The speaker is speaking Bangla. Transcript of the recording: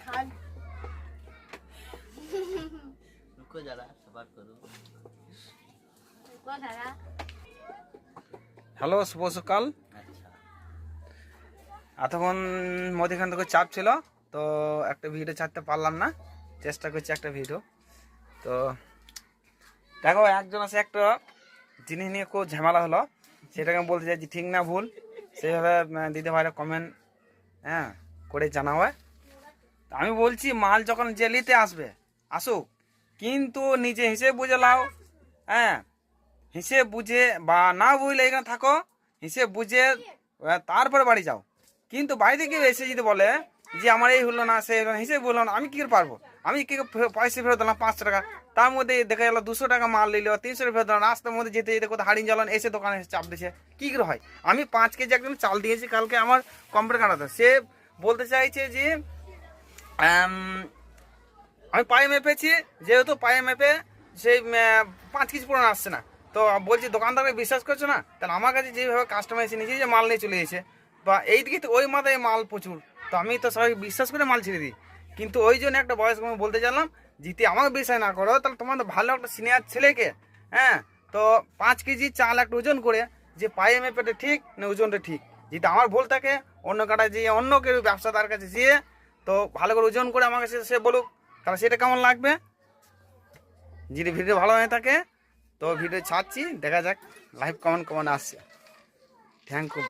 खान रुको जरा सबर करो कौन है হ্যালো, শুভ সকাল। अच्छा এতক্ষণ মধ্যখান থেকে চাপ ছিল, তো একটা ভিডিও ছাড়তে পারলাম না, চেষ্টা করছি একটা ভিডিও। তো দেখো, একজন আছে একটা জিনিস নিয়ে খুব ঝামেলা হলো, সেটাকে আমি বলতে চাইছি ঠিক না ভুল, সেইভাবে দিতে ভাইরা কমেন্ট করে জানাবে। আমি বলছি মাল যখন যে নিতে আসবে আসুক, কিন্তু নিজে হিসেবে বুঝে লাও। হিসেব বুঝে বা না বুঝলে এখানে থাকো, হিসেব বুঝে তারপরে বাড়ি যাও। কিন্তু বাড়ি থেকে এসে যদি বলে যে আমার এই হলো না, সে হিসেব বললো না, আমি কি করে পারবো? আমি কি পয়সা ফেরত দিলাম 500 টাকা, তার মধ্যে দেখা গেল 200 টাকা মাল নিল, 300 টাকা ফেরত দিলাম, রাস্তার মধ্যে যেতে যেতে কোথাও হারিয়ে জ্বালান এসে দোকানে চাপ দিচ্ছে, কি করে হয়? আমি 5 কেজি একদম চাল দিয়েছি কালকে আমার কম্পিউটার কাটাতে, সে বলতে চাইছে যে আমি পায়ে মেপেছি, যেহেতু পায়ে মেপে সেই 5 কেজি পুরো আসছে না, তো বলছি দোকানদারকে বিশ্বাস করছো না, তাহলে আমার কাছে যেভাবে কাস্টমার এসে নিজেই যে মাল নিয়ে চলে এসেছে, বা এই দিকে তো ওই মাথায় মাল প্রচুর, তো আমি তো সবাই বিশ্বাস করে মাল ছেড়ে দিই। কিন্তু ওই জন্য একটা বয়স্ক আমি বলতে চাইলাম, যদি আমাকে বিশ্বাস না করো তাহলে তোমার তো ভালো একটা সিনিয়র ছেলেকে তো 5 কেজি চাল একটা ওজন করে যে পায়ে মেপেটা ঠিক না ওজনটা ঠিক, যদি আমার ভুল থাকে অন্য কাটায় যেয়ে অন্য কেউ ব্যবসাদার কাছে যেয়ে তো ভালো করে ওজন করে আমার কাছে সে বলুক, তাহলে সেটা কেমন লাগবে। যদি ভিডিও ভালো হয়ে থাকে তো ভিডিও ছাড়ছি, দেখা যাক লাইভ কমেন্ট আসছে। Thank you.